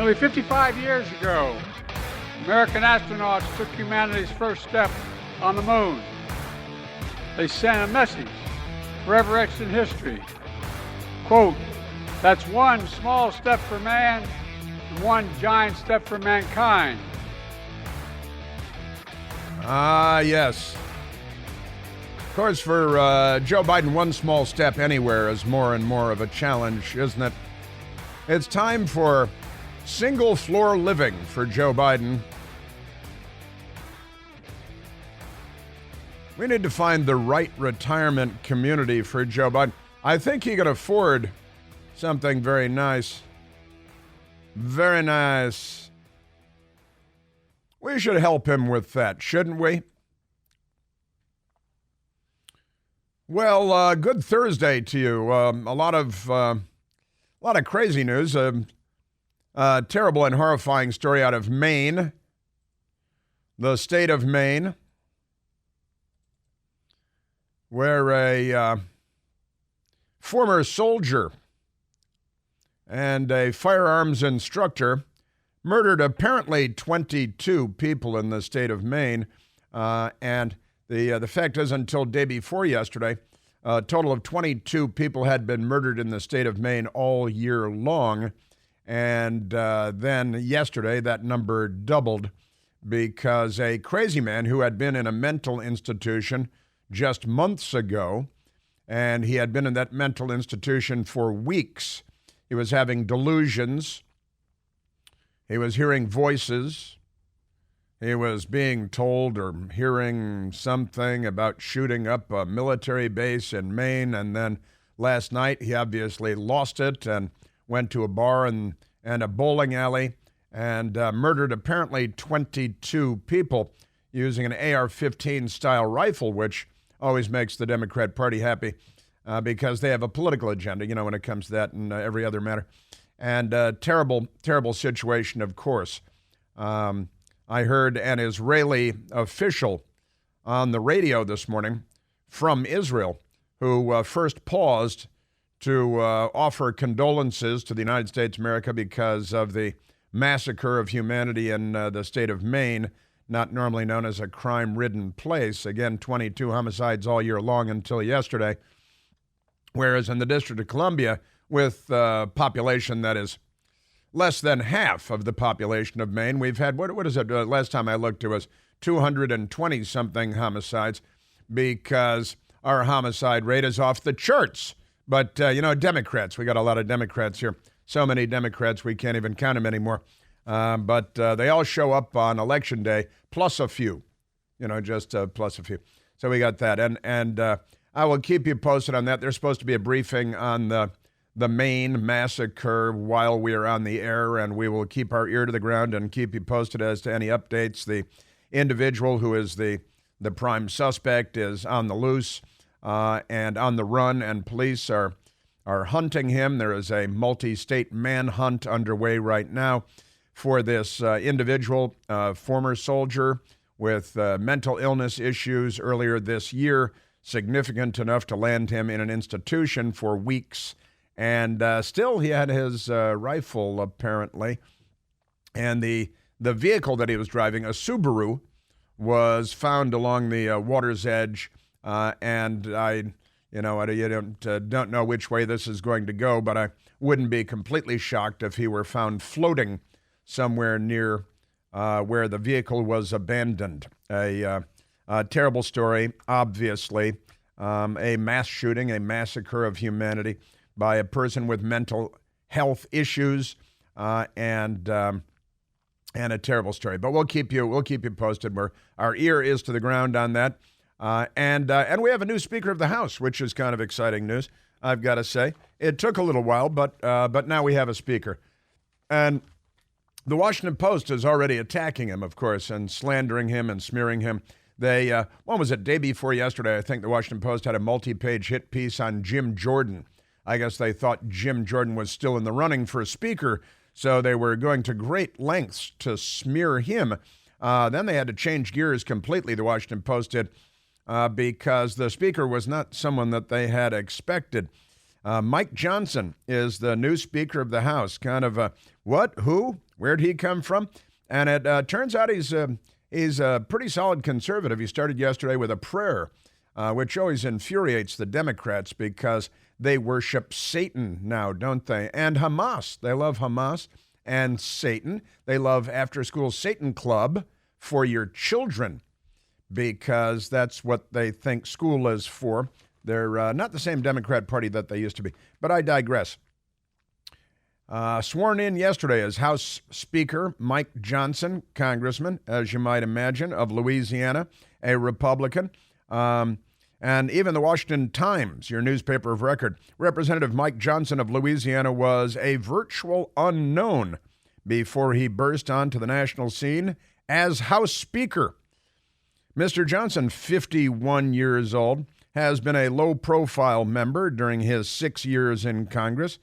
Nearly 55 years ago, American astronauts took humanity's first step on the moon. They sent a message, forever etched in history. Quote, "That's one small step for man and one giant step for mankind." Yes. Of course, for Joe Biden, one small step anywhere is more and more of a challenge, isn't it? It's time for single-floor living for Joe Biden. We need to find the right retirement community for Joe Biden. I think he could afford something very nice. Very nice. We should help him with that, shouldn't we? Well, good Thursday to you. A lot of crazy news. A terrible and horrifying story out of Maine, the state of Maine, where a former soldier and a firearms instructor murdered apparently 22 people in the state of Maine. And the fact is, until day before yesterday, a total of 22 people had been murdered in the state of Maine all year long. And then yesterday, that number doubled because a crazy man who had been in a mental institution just months ago, and he had been in that mental institution for weeks. He was having delusions. He was hearing voices. He was being told or hearing something about shooting up a military base in Maine. And then last night, he obviously lost it and went to a bar and a bowling alley and murdered apparently 22 people using an AR-15 style rifle, which always makes the Democrat Party happy because they have a political agenda, when it comes to that and every other matter. And terrible, terrible situation, of course. I heard an Israeli official on the radio this morning from Israel who first paused to offer condolences to the United States of America because of the massacre of humanity in the state of Maine, not normally known as a crime-ridden place. Again, 22 homicides all year long until yesterday. Whereas in the District of Columbia, with a population that is less than half of the population of Maine, we've had, what is it? Last time I looked, it was 220-something homicides because our homicide rate is off the charts. But, Democrats, we got a lot of Democrats here. So many Democrats, we can't even count them anymore. But they all show up on Election Day, plus a few, just plus a few. So we got that. And I will keep you posted on that. There's supposed to be a briefing on the Maine massacre while we are on the air, and we will keep our ear to the ground and keep you posted as to any updates. The individual who is the prime suspect is on the loose and on the run, and police are hunting him. There is a multi-state manhunt underway right now for this individual, former soldier with mental illness issues earlier this year, significant enough to land him in an institution for weeks. And still he had his rifle, apparently. And the vehicle that he was driving, a Subaru, was found along the water's edge. And I don't know which way this is going to go, but I wouldn't be completely shocked if he were found floating somewhere near where the vehicle was abandoned. A terrible story, obviously. A mass shooting, a massacre of humanity by a person with mental health issues, and a terrible story. But we'll keep you posted. Our ear is to the ground on that. And we have a new Speaker of the House, which is kind of exciting news, I've got to say. It took a little while, but now we have a Speaker. And the Washington Post is already attacking him, of course, and slandering him and smearing him. They, when was it? Day before yesterday, I think the Washington Post had a multi-page hit piece on Jim Jordan. I guess they thought Jim Jordan was still in the running for Speaker, so they were going to great lengths to smear him. Then they had to change gears completely, the Washington Post did, because the Speaker was not someone that they had expected. Mike Johnson is the new Speaker of the House. Kind of a, what? Who? Where'd he come from? And it turns out he's a pretty solid conservative. He started yesterday with a prayer, which always infuriates the Democrats because they worship Satan now, don't they? And Hamas. They love Hamas and Satan. They love after-school Satan Club for your children because that's what they think school is for. They're not the same Democrat Party that they used to be. But I digress. Sworn in yesterday as House Speaker Mike Johnson, congressman, as you might imagine, of Louisiana, a Republican. And even the Washington Times, your newspaper of record, Representative Mike Johnson of Louisiana was a virtual unknown before he burst onto the national scene as House Speaker. Mr. Johnson, 51 years old, has been a low-profile member during his 6 years in Congress.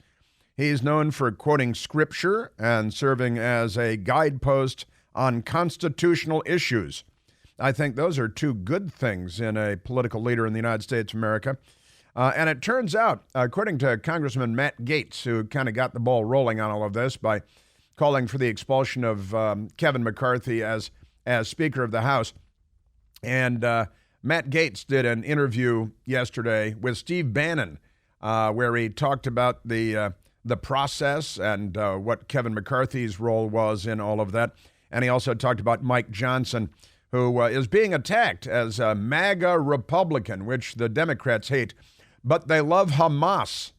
He's known for quoting scripture and serving as a guidepost on constitutional issues. I think those are two good things in a political leader in the United States of America. And it turns out, according to Congressman Matt Gaetz, who kind of got the ball rolling on all of this by calling for the expulsion of Kevin McCarthy as Speaker of the House, and Matt Gaetz did an interview yesterday with Steve Bannon where he talked about the process and what Kevin McCarthy's role was in all of that. And he also talked about Mike Johnson, who is being attacked as a MAGA Republican, which the Democrats hate. But they love Hamas,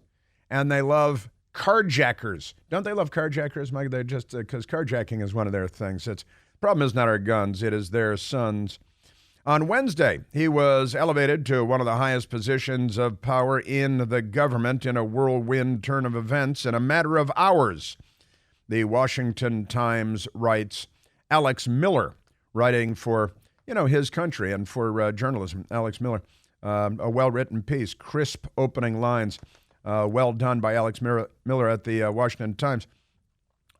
and they love carjackers. Don't they love carjackers, Mike? They're just because carjacking is one of their things. The problem is not our guns. It is their sons. On Wednesday, he was elevated to one of the highest positions of power in the government in a whirlwind turn of events in a matter of hours. The Washington Times writes, Alex Miller, writing for, his country and for journalism, Alex Miller, a well-written piece, crisp opening lines, well done by Alex Miller at the Washington Times.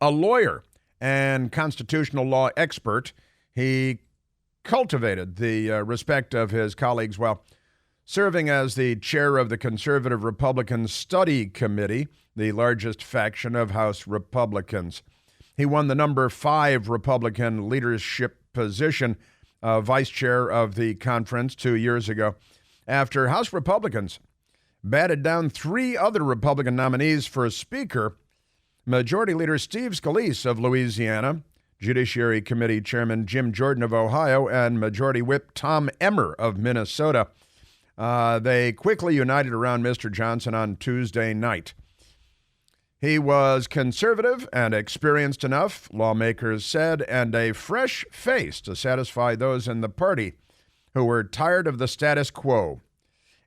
A lawyer and constitutional law expert, he cultivated the respect of his colleagues while serving as the chair of the Conservative Republican Study Committee, the largest faction of House Republicans. He won the number 5 Republican leadership position, vice chair of the conference 2 years ago, after House Republicans batted down 3 other Republican nominees for Speaker. Majority Leader Steve Scalise of Louisiana, Judiciary Committee Chairman Jim Jordan of Ohio, and Majority Whip Tom Emmer of Minnesota. They quickly united around Mr. Johnson on Tuesday night. He was conservative and experienced enough, lawmakers said, and a fresh face to satisfy those in the party who were tired of the status quo.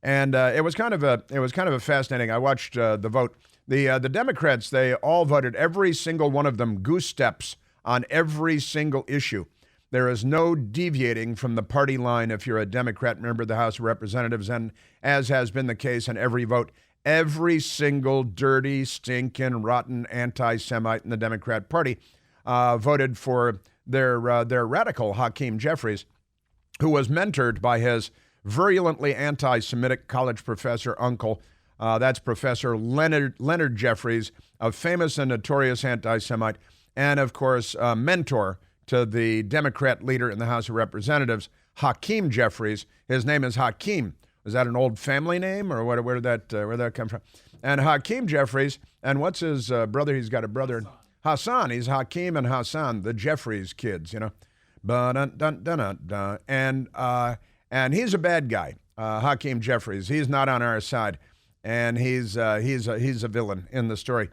And it was kind of a fascinating. I watched the vote. The Democrats, they all voted, every single one of them, goose steps on every single issue. There is no deviating from the party line if you're a Democrat member of the House of Representatives, and as has been the case in every vote, every single dirty, stinking, rotten anti-Semite in the Democrat Party voted for their radical Hakeem Jeffries, who was mentored by his virulently anti-Semitic college professor uncle. That's Professor Leonard Jeffries, a famous and notorious anti-Semite, and, of course, mentor to the Democrat leader in the House of Representatives, Hakeem Jeffries. His name is Hakeem. Is that an old family name, or where did that come from? And Hakeem Jeffries, and what's his brother? He's got a brother, Hassan. He's Hakeem and Hassan, the Jeffries kids, And he's a bad guy, Hakeem Jeffries. He's not on our side, and he's a villain in the story.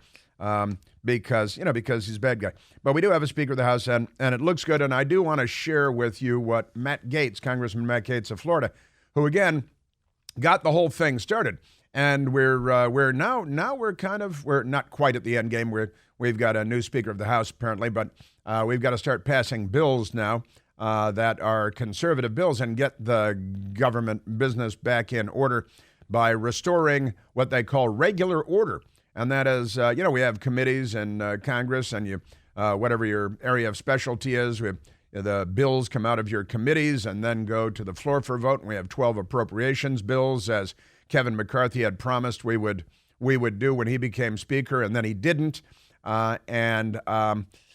Because he's a bad guy. But we do have a Speaker of the House, and it looks good. And I do want to share with you what Matt Gaetz, Congressman Matt Gaetz of Florida, who again got the whole thing started. And we're not quite at the end game. We've got a new Speaker of the House apparently, but we've got to start passing bills now that are conservative bills and get the government business back in order by restoring what they call regular order. And that is, we have committees in Congress, and whatever your area of specialty is, the bills come out of your committees and then go to the floor for vote. And we have 12 appropriations bills, as Kevin McCarthy had promised we would do when he became Speaker, and then he didn't.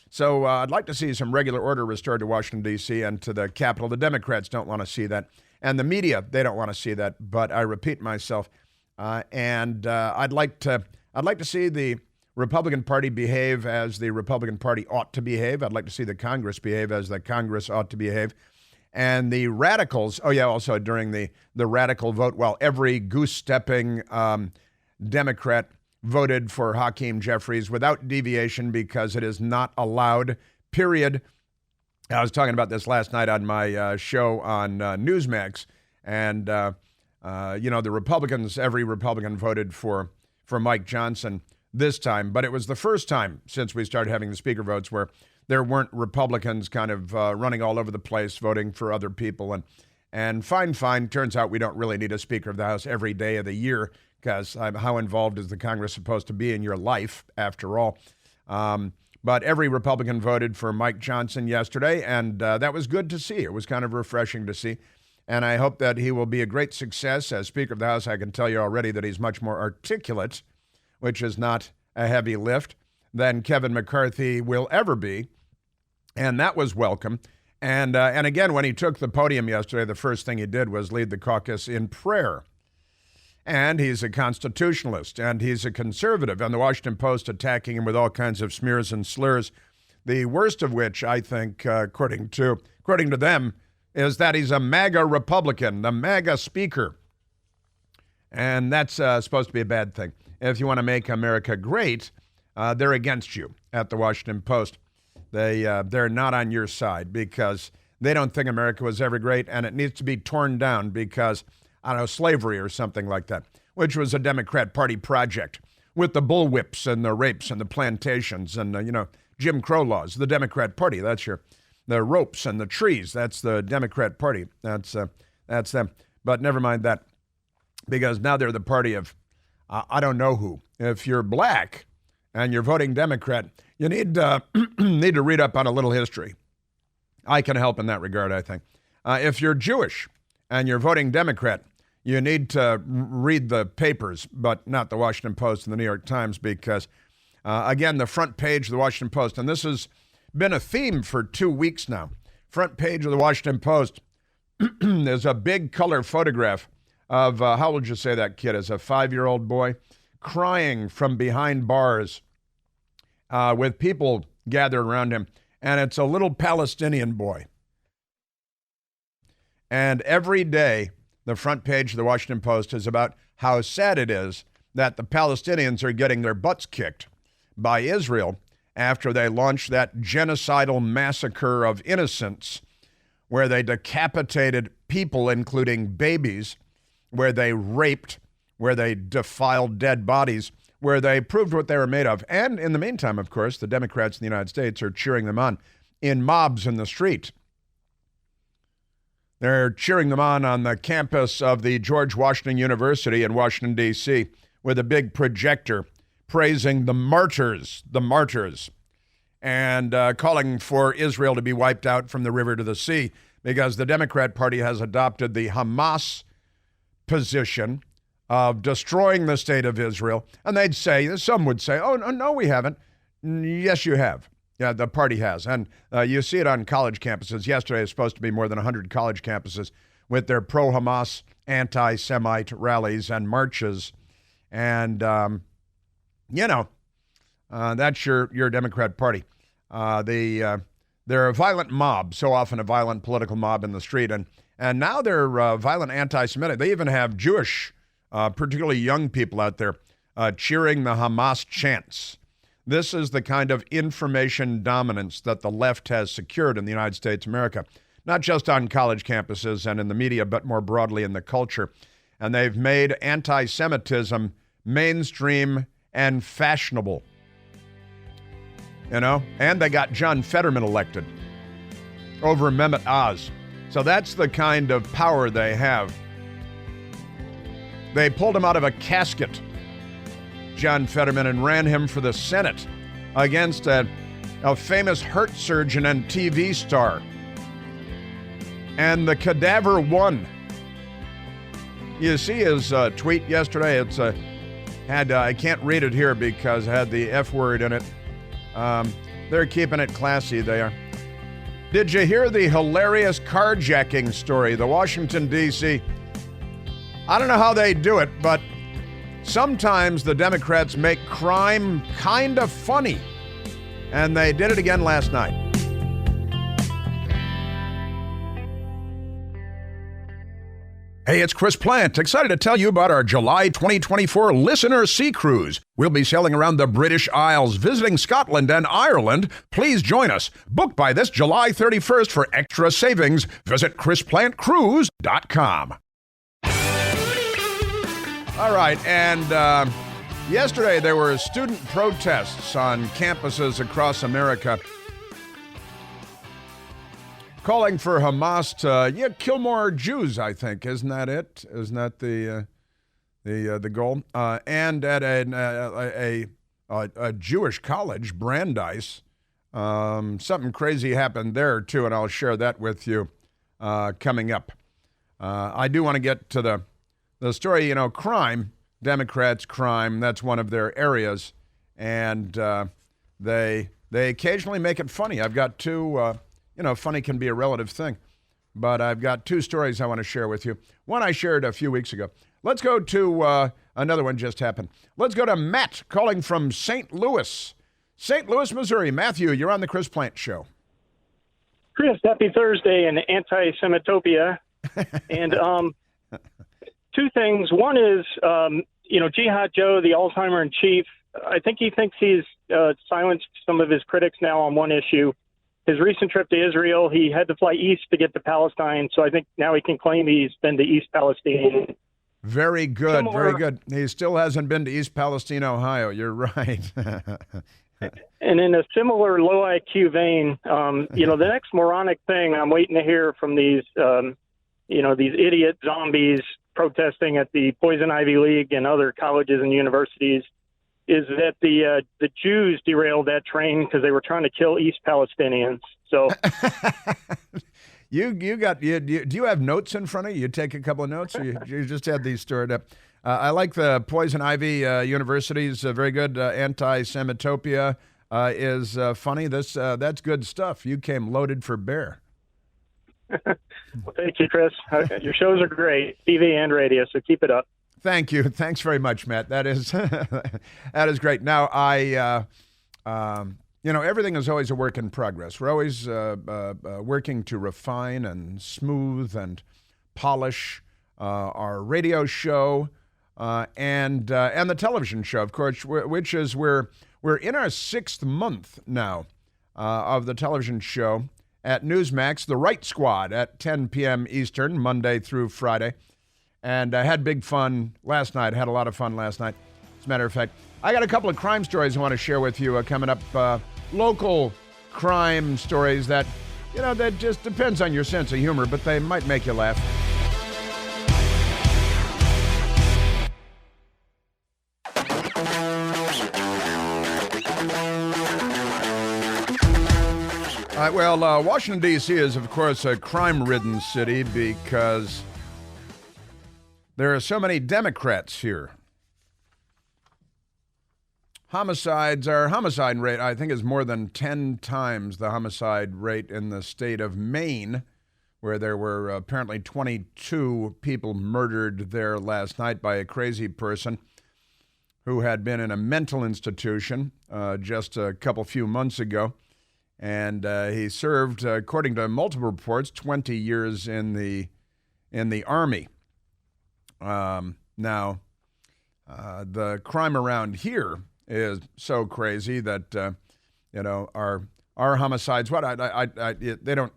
So I'd like to see some regular order restored to Washington, D.C. and to the Capitol. The Democrats don't want to see that. And the media, they don't want to see that. But I repeat myself. I'd like to see the Republican Party behave as the Republican Party ought to behave. I'd like to see the Congress behave as the Congress ought to behave. And the radicals, also during the radical vote, well, every goose-stepping Democrat voted for Hakeem Jeffries without deviation because it is not allowed, period. I was talking about this last night on my show on Newsmax, and, the Republicans, every Republican voted for Mike Johnson this time, but it was the first time since we started having the speaker votes where there weren't Republicans kind of running all over the place voting for other people. And fine, turns out we don't really need a Speaker of the House every day of the year because how involved is the Congress supposed to be in your life, after all? But every Republican voted for Mike Johnson yesterday, and that was good to see. It was kind of refreshing to see. And I hope that he will be a great success as Speaker of the House. I can tell you already that he's much more articulate, which is not a heavy lift, than Kevin McCarthy will ever be. And that was welcome. And again, when he took the podium yesterday, the first thing he did was lead the caucus in prayer. And he's a constitutionalist, and he's a conservative, and the Washington Post attacking him with all kinds of smears and slurs, the worst of which, I think, according to them, is that he's a MAGA Republican, the MAGA speaker. And that's supposed to be a bad thing. If you want to make America great, they're against you at the Washington Post. They're not on your side because they don't think America was ever great, and it needs to be torn down because, I don't know, slavery or something like that, which was a Democrat Party project with the bullwhips and the rapes and the plantations and, Jim Crow laws. The Democrat Party, that's the ropes and the trees. That's the Democrat Party. That's them. But never mind that, because now they're the party of I don't know who. If you're black and you're voting Democrat, you need need to read up on a little history. I can help in that regard, I think. If you're Jewish and you're voting Democrat, you need to read the papers, but not the Washington Post and the New York Times, because, again, the front page of the Washington Post, and this has been a theme for 2 weeks now. Front page of the Washington Post, there's a big color photograph of, how would you say that kid is, a 5-year-old boy crying from behind bars with people gathered around him. And it's a little Palestinian boy. And every day, the front page of the Washington Post is about how sad it is that the Palestinians are getting their butts kicked by Israel after they launched that genocidal massacre of innocents where they decapitated people, including babies, where they raped, where they defiled dead bodies, where they proved what they were made of. And in the meantime, of course, the Democrats in the United States are cheering them on in mobs in the street. They're cheering them on the campus of the George Washington University in Washington, D.C., with a big projector praising the martyrs, and calling for Israel to be wiped out from the river to the sea, because the Democrat Party has adopted the Hamas position of destroying the state of Israel. And they'd say, some would say, oh, no, we haven't. Yes, you have. Yeah, the party has. And you see it on college campuses. Yesterday was supposed to be more than 100 college campuses with their pro-Hamas, anti-Semite rallies and marches. And, that's your Democrat Party. They're a violent mob, so often a violent political mob in the street. And now they're violent anti-Semitic. They even have Jewish, particularly young people out there, cheering the Hamas chants. This is the kind of information dominance that the left has secured in the United States of America, not just on college campuses and in the media, but more broadly in the culture. And they've made anti-Semitism mainstream and fashionable. And they got John Fetterman elected over Mehmet Oz. So that's the kind of power they have. They pulled him out of a casket, John Fetterman, and ran him for the Senate against a famous heart surgeon and TV star. And the cadaver won. You see his tweet yesterday? It's I can't read it here because it had the F word in it. They're keeping it classy, they are. Did you hear the hilarious carjacking story? The Washington, D.C. I don't know how they do it, but sometimes the Democrats make crime kind of funny. And they did it again last night. Hey, it's Chris Plant. Excited to tell you about our July 2024 Listener Sea Cruise. We'll be sailing around the British Isles, visiting Scotland and Ireland. Please join us. Book by this July 31st for extra savings. Visit ChrisPlantCruise.com. All right, and yesterday there were student protests on campuses across America calling for Hamas to kill more Jews, I think. Isn't that it? Isn't that the goal? And at a Jewish college, Brandeis, something crazy happened there, too, and I'll share that with you coming up. I do want to get to the story, crime, Democrats' crime, that's one of their areas, and they occasionally make it funny. I've got two... funny can be a relative thing, but I've got two stories I want to share with you. One I shared a few weeks ago. Let's go to another one just happened. Let's go to Matt calling from St. Louis. St. Louis, Missouri. Matthew, you're on the Chris Plant Show. Chris, happy Thursday and anti-Semitopia. And two things. One is, Jihad Joe, the Alzheimer in chief, I think he thinks he's silenced some of his critics now on one issue. His recent trip to Israel, he had to fly east to get to Palestine, so I think now he can claim he's been to East Palestine. Very good, very good. He still hasn't been to East Palestine, Ohio. You're right. And in a similar low IQ vein, the next moronic thing I'm waiting to hear from these, these idiot zombies protesting at the Poison Ivy League and other colleges and universities is that the Jews derailed that train because they were trying to kill East Palestinians. So, do you have notes in front of you? You take a couple of notes, or you just had these stored up? I like the Poison Ivy universities. Very good. Anti-Semitopia is funny. That's good stuff. You came loaded for bear. Well, thank you, Chris. Your shows are great, TV and radio. So keep it up. Thank you. Thanks very much, Matt. That is that is great. Now, everything is always a work in progress. We're always working to refine and smooth and polish our radio show and the television show, of course, which is we're in our 6th month now of the television show at Newsmax, The Right Squad at 10 p.m. Eastern, Monday through Friday. And I had big fun last night. Had a lot of fun last night. As a matter of fact, I got a couple of crime stories I want to share with you coming up. Local crime stories that, that just depends on your sense of humor, but they might make you laugh. All right, well, Washington, D.C. is, of course, a crime-ridden city because there are so many Democrats here. Homicide rate, I think, is more than 10 times the homicide rate in the state of Maine, where there were apparently 22 people murdered there last night by a crazy person who had been in a mental institution just a few months ago. And he served, according to multiple reports, 20 years in the Army. Now, the crime around here is so crazy that our homicides. They don't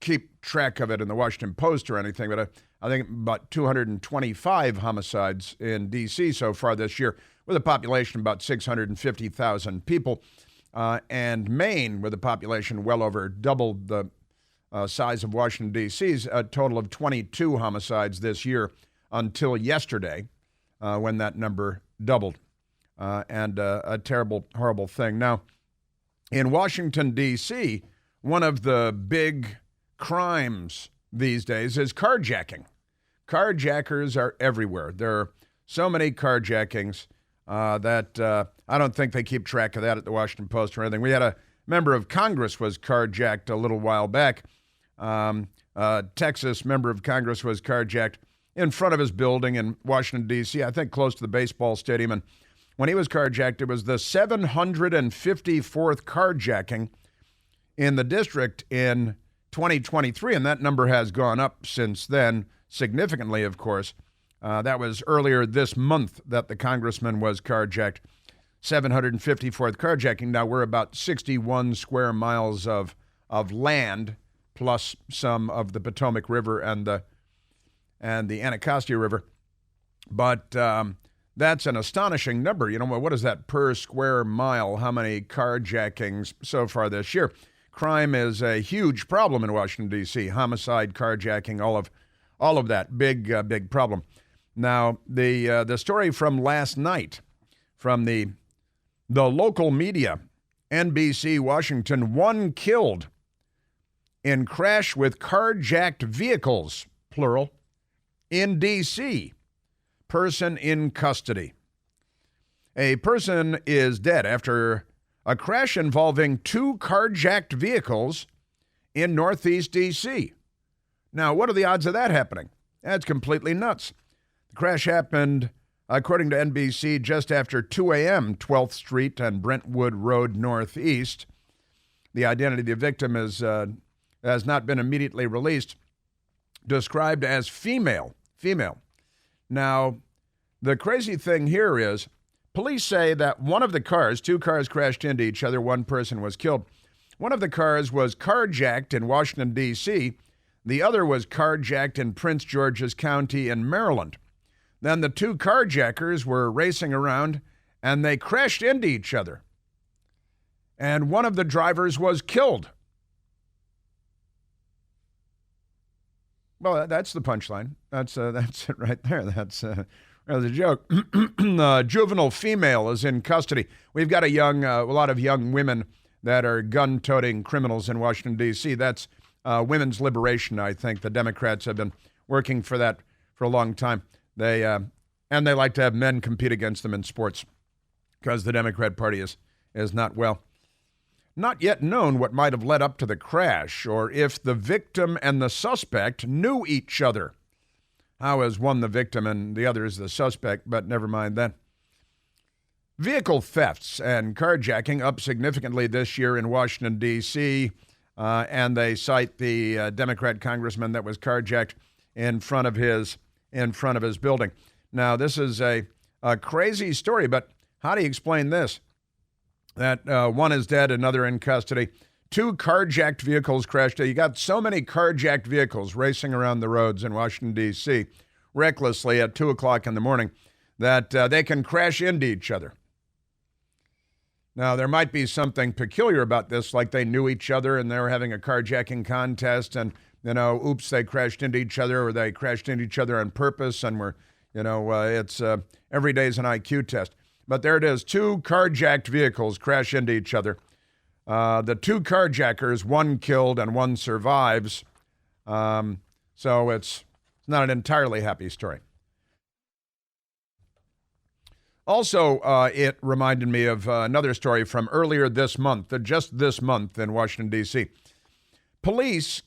keep track of it in the Washington Post or anything, but I think about 225 homicides in D.C. so far this year, with a population of about 650,000 people, and Maine, with a population well over double the size of Washington D.C.'s, a total of 22 homicides this year until yesterday, when that number doubled. And a terrible, horrible thing. Now, in Washington, D.C., one of the big crimes these days is carjacking. Carjackers are everywhere. There are so many carjackings. that I don't think they keep track of that at the Washington Post or anything. We had a member of Congress was carjacked a little while back. Texas member of Congress was carjacked in front of his building in Washington, D.C., I think close to the baseball stadium. And when he was carjacked, it was the 754th carjacking in the district in 2023, and that number has gone up since then, significantly, of course. That was earlier this month that the congressman was carjacked. 754th carjacking. Now we're about 61 square miles of land, plus some of the Potomac River and the Anacostia River. But that's an astonishing number. You know, what is that per square mile? How many carjackings so far this year? Crime is a huge problem in Washington, D.C. Homicide, carjacking, all of that. Big problem. Now, the story from last night from the local media, NBC Washington, 1 killed in crash with carjacked vehicles, plural, in D.C. Person in custody. A person is dead after a crash involving 2 carjacked vehicles in Northeast D.C. Now, what are the odds of that happening? That's completely nuts. The crash happened, according to NBC, just after 2 a.m., 12th Street and Brentwood Road Northeast. The identity of the victim has not been immediately released, described as female. Now, the crazy thing here is, police say that one of the cars, 2 cars crashed into each other, 1 person was killed. One of the cars was carjacked in Washington, D.C. The other was carjacked in Prince George's County in Maryland. Then the 2 carjackers were racing around, and they crashed into each other. And one of the drivers was killed. Well, that's the punchline. That's it right there. That's the joke. Juvenile female is in custody. We've got a lot of young women that are gun-toting criminals in Washington, D.C. That's women's liberation, I think. The Democrats have been working for that for a long time. They like to have men compete against them in sports because the Democrat Party is not yet known what might have led up to the crash or if the victim and the suspect knew each other. How is one the victim and the other is the suspect, but never mind that. Vehicle thefts and carjacking up significantly this year in Washington, D.C., and they cite the Democrat congressman that was carjacked in front of his building. Now, this is a crazy story, but how do you explain this? That one is dead, another in custody. 2 carjacked vehicles crashed. You got so many carjacked vehicles racing around the roads in Washington, D.C., recklessly at 2 o'clock in the morning, that they can crash into each other. Now, there might be something peculiar about this, like they knew each other and they were having a carjacking contest and, oops, they crashed into each other or they crashed into each other on purpose and it's every day's an IQ test. But there it is, 2 carjacked vehicles crash into each other. The 2 carjackers, 1 killed and 1 survives. So it's not an entirely happy story. Also, it reminded me of another story from earlier this month, just this month in Washington, D.C. Police,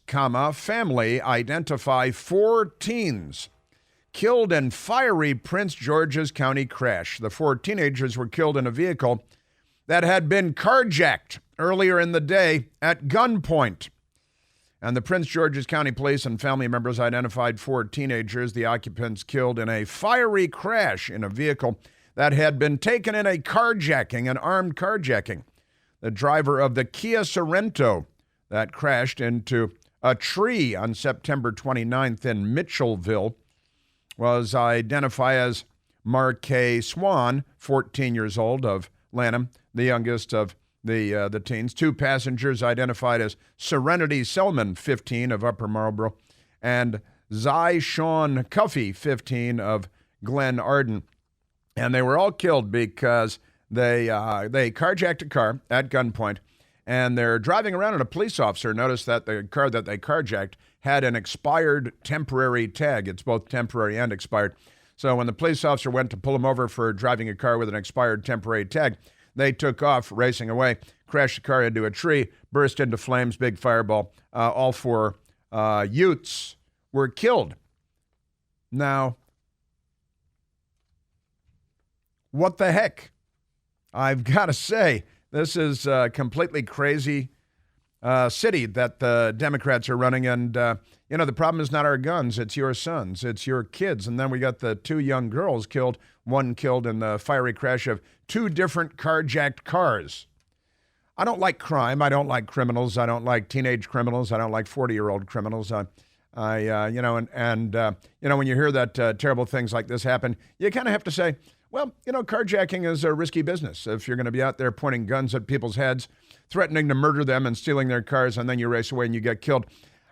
family identify 4 teens killed in fiery Prince George's County crash. The 4 teenagers were killed in a vehicle that had been carjacked earlier in the day at gunpoint. And the Prince George's County Police and family members identified 4 teenagers, the occupants killed in a fiery crash in a vehicle that had been taken in a carjacking, an armed carjacking. The driver of the Kia Sorento that crashed into a tree on September 29th in Mitchellville was identified as Marquet Swan, 14 years old, of Lanham, the youngest of the teens. 2 passengers identified as Serenity Selman, 15, of Upper Marlboro, and Zai Sean Cuffey, 15, of Glen Arden. And they were all killed because they carjacked a car at gunpoint, and they're driving around, and a police officer noticed that the car that they carjacked had an expired temporary tag. It's both temporary and expired. So when the police officer went to pull him over for driving a car with an expired temporary tag, they took off, racing away, crashed the car into a tree, burst into flames, big fireball. All four youths were killed. Now, what the heck? I've got to say, this is a completely crazy city that the Democrats are running. And, the problem is not our guns. It's your sons. It's your kids. And then we got the two young girls killed, one killed in the fiery crash of two different carjacked cars. I don't like crime. I don't like criminals. I don't like teenage criminals. I don't like 40-year-old criminals. When you hear that terrible things like this happen, you kind of have to say, well, carjacking is a risky business. If you're going to be out there pointing guns at people's heads, threatening to murder them and stealing their cars, and then you race away and you get killed,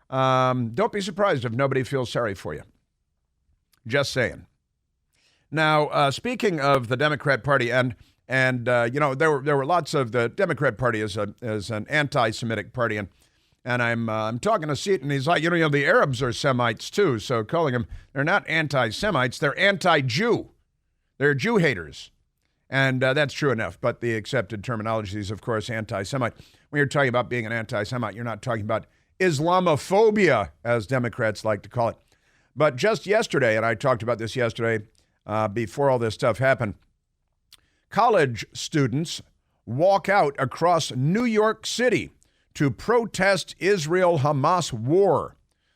don't be surprised if nobody feels sorry for you. Just saying. Now, speaking of the Democrat Party, there were lots of the Democrat Party is an anti-Semitic party, and I'm talking to Seaton, and he's like, the Arabs are Semites too, so calling them, they're not anti-Semites, they're anti-Jew. They're Jew haters. And that's true enough. But the accepted terminology is, of course, anti-Semite. When you're talking about being an anti-Semite, you're not talking about Islamophobia, as Democrats like to call it. But just yesterday, and I talked about this yesterday before all this stuff happened, college students walk out across New York City to protest Israel-Hamas war.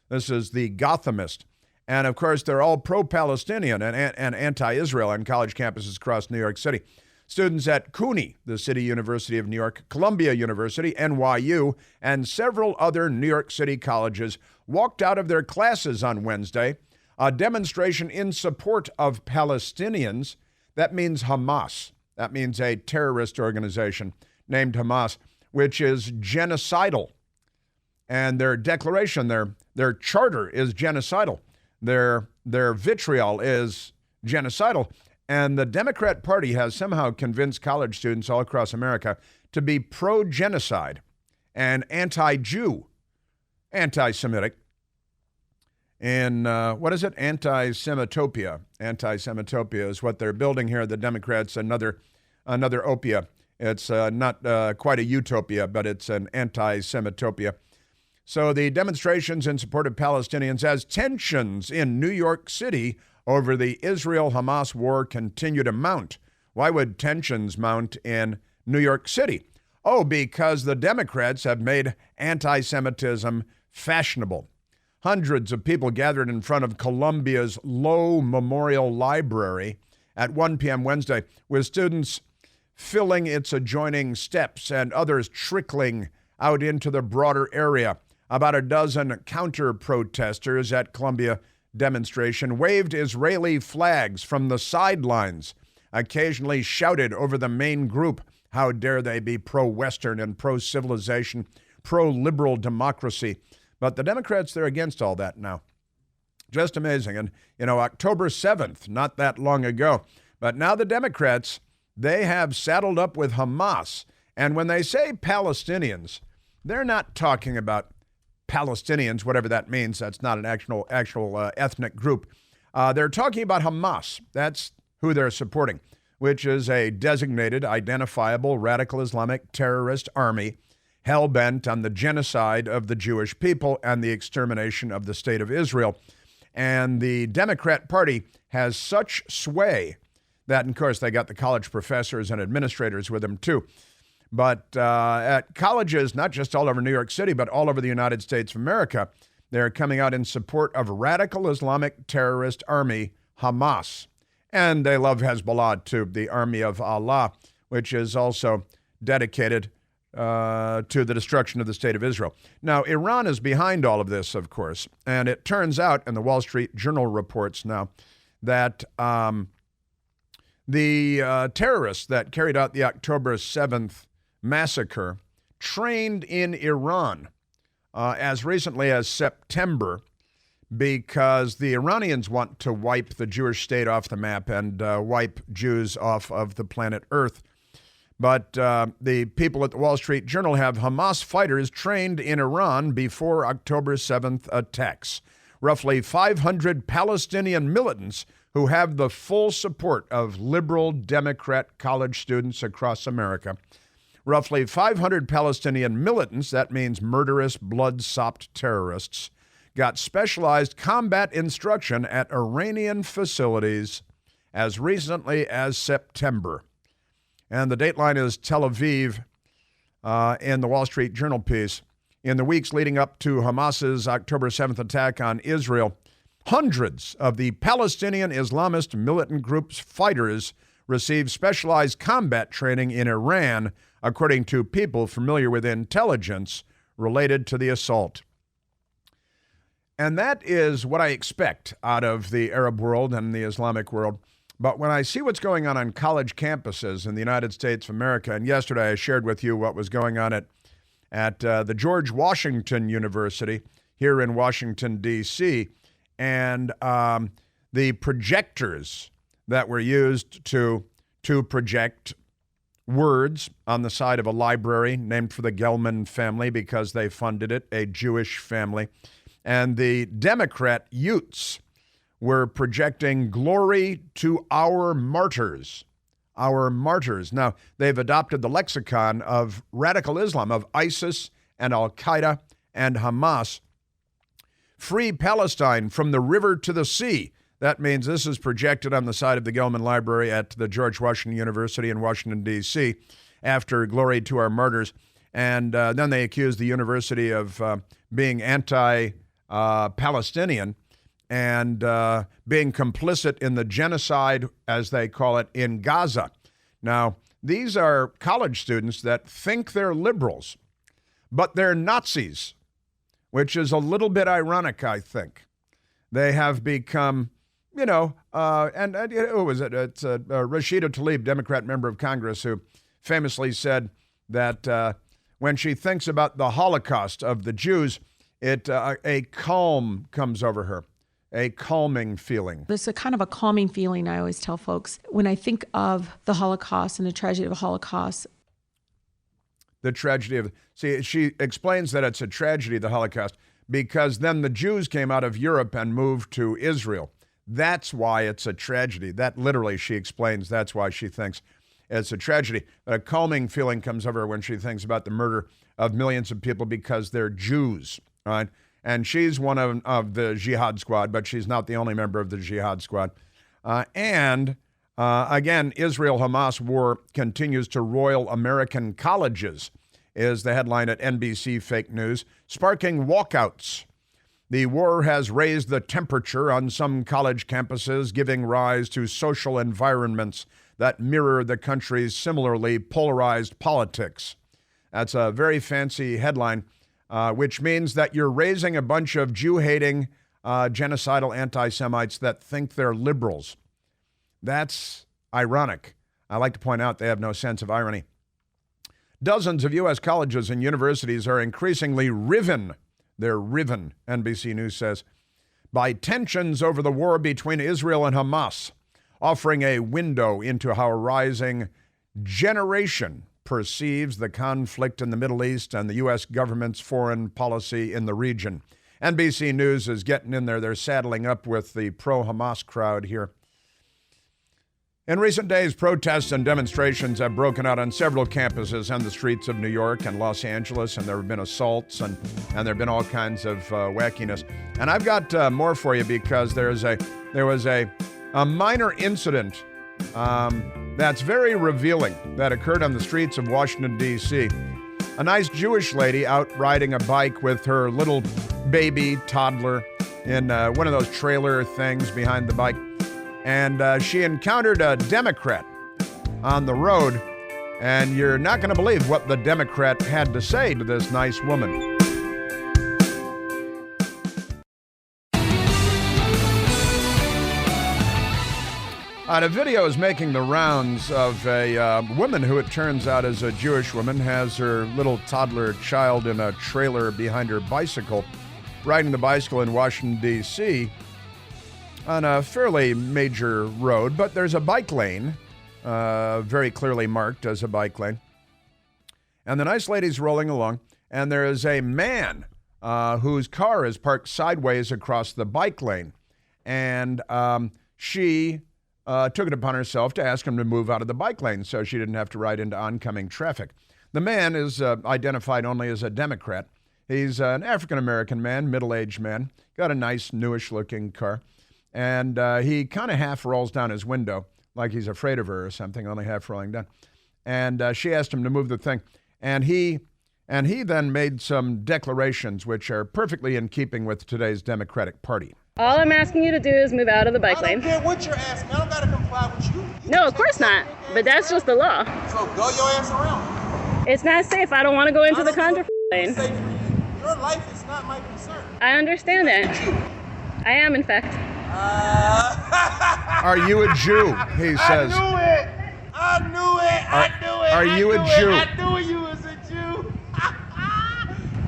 This is the Gothamist. And, of course, they're all pro-Palestinian and anti-Israel on college campuses across New York City. Students at CUNY, the City University of New York, Columbia University, NYU, and several other New York City colleges walked out of their classes on Wednesday, a demonstration in support of Palestinians. That means Hamas. That means a terrorist organization named Hamas, which is genocidal. And their declaration, their charter is genocidal. Their vitriol is genocidal. And the Democrat Party has somehow convinced college students all across America to be pro-genocide and anti-Jew, anti-Semitic. And Anti-Semitopia. Anti-Semitopia is what they're building here. The Democrats, another opia. It's not quite a utopia, but it's an anti-Semitopia. So the demonstrations in support of Palestinians as tensions in New York City over the Israel-Hamas war continue to mount. Why would tensions mount in New York City? Oh, because the Democrats have made anti-Semitism fashionable. Hundreds of people gathered in front of Columbia's Low Memorial Library at 1 p.m. Wednesday, with students filling its adjoining steps and others trickling out into the broader area. About a dozen counter-protesters at Columbia demonstration waved Israeli flags from the sidelines, occasionally shouted over the main group, how dare they be pro-Western and pro-civilization, pro-liberal democracy. But the Democrats, they're against all that now. Just amazing. And, October 7th, not that long ago. But now the Democrats, they have saddled up with Hamas. And when they say Palestinians, they're not talking about Palestinians, whatever that means. That's not an actual ethnic group. They're talking about Hamas. That's who they're supporting, which is a designated, identifiable, radical Islamic terrorist army hell-bent on the genocide of the Jewish people and the extermination of the state of Israel. And the Democrat Party has such sway that, of course, they got the college professors and administrators with them, too. But at colleges, not just all over New York City, but all over the United States of America, they're coming out in support of radical Islamic terrorist army Hamas. And they love Hezbollah, too, the army of Allah, which is also dedicated to the destruction of the state of Israel. Now, Iran is behind all of this, of course. And it turns out, and the Wall Street Journal reports now, that the terrorists that carried out the October 7th massacre trained in Iran as recently as September, because the Iranians want to wipe the Jewish state off the map and wipe Jews off of the planet Earth. But the people at the Wall Street Journal have Hamas fighters trained in Iran before October 7th attacks. Roughly 500 Palestinian militants who have the full support of liberal Democrat college students across America. Roughly 500 Palestinian militants, that means murderous, blood-sopped terrorists, got specialized combat instruction at Iranian facilities as recently as September. And the dateline is Tel Aviv in the Wall Street Journal piece. In the weeks leading up to Hamas's October 7th attack on Israel, hundreds of the Palestinian Islamist militant group's fighters received specialized combat training in Iran, according to people familiar with intelligence related to the assault. And that is what I expect out of the Arab world and the Islamic world. But when I see what's going on college campuses in the United States of America, and yesterday I shared with you what was going on at the George Washington University here in Washington, D.C., and the projectors that were used to project words on the side of a library named for the Gelman family because they funded it, a Jewish family. And the Democrat Utes were projecting glory to our martyrs. Our martyrs. Now, they've adopted the lexicon of radical Islam, of ISIS and Al-Qaeda and Hamas. Free Palestine from the river to the sea. That means this is projected on the side of the Gelman Library at the George Washington University in Washington, D.C., after Glory to Our Martyrs. And then they accused the university of being anti-Palestinian and being complicit in the genocide, as they call it, in Gaza. Now, these are college students that think they're liberals, but they're Nazis, which is a little bit ironic, I think. They have become, who was it? It's Rashida Tlaib, Democrat member of Congress, who famously said that when she thinks about the Holocaust of the Jews, a calm comes over her, a calming feeling. There's a kind of a calming feeling, I always tell folks, when I think of the Holocaust and the tragedy of the Holocaust. The tragedy of, she explains that it's a tragedy, the Holocaust, because then the Jews came out of Europe and moved to Israel. That's why it's a tragedy. That literally, she explains, that's why she thinks it's a tragedy. But a calming feeling comes over her when she thinks about the murder of millions of people because they're Jews, right? And she's one of the Jihad Squad, but she's not the only member of the Jihad Squad. Again, Israel-Hamas war continues to roil American colleges, is the headline at NBC Fake News, sparking walkouts. The war has raised the temperature on some college campuses, giving rise to social environments that mirror the country's similarly polarized politics. That's a very fancy headline, which means that you're raising a bunch of Jew-hating, genocidal anti-Semites that think they're liberals. That's ironic. I like to point out they have no sense of irony. Dozens of U.S. colleges and universities are increasingly riven, they're riven, NBC News says, by tensions over the war between Israel and Hamas, offering a window into how a rising generation perceives the conflict in the Middle East and the U.S. government's foreign policy in the region. NBC News is getting in there. They're saddling up with the pro-Hamas crowd here. In recent days, protests and demonstrations have broken out on several campuses on the streets of New York and Los Angeles, and there have been assaults and there have been all kinds of wackiness. And I've got more for you because there was a minor incident that's very revealing that occurred on the streets of Washington, D.C. A nice Jewish lady out riding a bike with her little baby toddler in one of those trailer things behind the bike. And she encountered a Democrat on the road, and you're not going to believe what the Democrat had to say to this nice woman. A video is making the rounds of a woman who it turns out is a Jewish woman, has her little toddler child in a trailer behind her bicycle, riding the bicycle in Washington, D.C., on a fairly major road, but there's a bike lane, very clearly marked as a bike lane. And the nice lady's rolling along, and there is a man whose car is parked sideways across the bike lane. And she took it upon herself to ask him to move out of the bike lane so she didn't have to ride into oncoming traffic. The man is identified only as a Democrat. He's an African-American man, middle-aged man, got a nice, newish-looking car, and he kind of half rolls down his window like he's afraid of her or something, only half rolling down. And she asked him to move the thing, and he then made some declarations which are perfectly in keeping with today's Democratic Party. All I'm asking you to do is move out of the bike lane. I don't care what you're asking. I don't got to comply with you. No, of course not. But that's just the law. So go your ass around. It's not safe. I don't want to go into the contra lane. Safe for you. Your life is not my concern. I understand that. I am, in fact. Are you a Jew? He says. I knew it. Are you a Jew? I knew you was a Jew.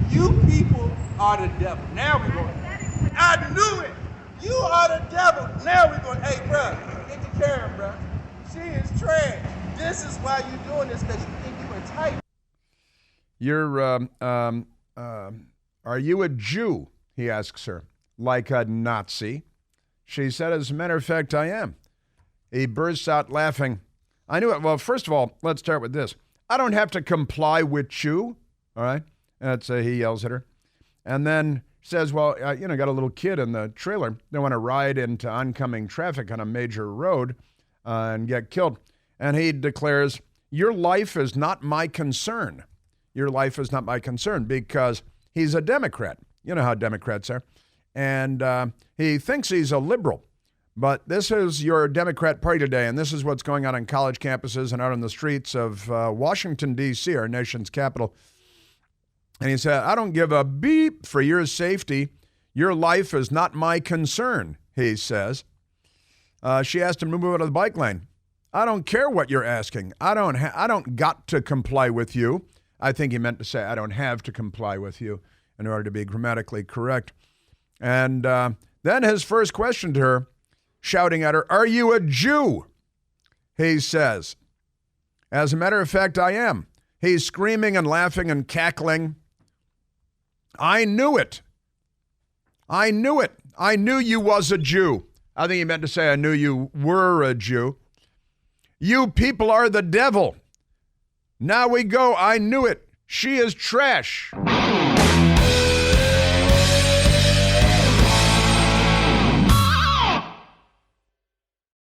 You people are the devil. Now we're going. I knew it. You are the devil. Now we're going. Hey, bro, get to Karen, bro. She is trash. This is why you're doing this, because you think you're entitled. Are you a Jew? He asks her, like a Nazi. She said, as a matter of fact, I am. He bursts out laughing. I knew it. Well, first of all, let's start with this. I don't have to comply with you, all right? That's he yells at her. And then says, well, got a little kid in the trailer. They want to ride into oncoming traffic on a major road and get killed. And he declares, your life is not my concern. Your life is not my concern, because he's a Democrat. You know how Democrats are. And he thinks he's a liberal. But this is your Democrat Party today, and this is what's going on college campuses and out on the streets of Washington, D.C., our nation's capital. And he said, I don't give a beep for your safety. Your life is not my concern, he says. She asked him to move out of the bike lane. I don't care what you're asking. I don't got to comply with you. I think he meant to say, I don't have to comply with you in order to be grammatically correct. And then his first question to her, shouting at her, are you a Jew? He says, as a matter of fact, I am. He's screaming and laughing and cackling. I knew it. I knew it. I knew you was a Jew. I think he meant to say, I knew you were a Jew. You people are the devil. Now we go. I knew it. She is trash.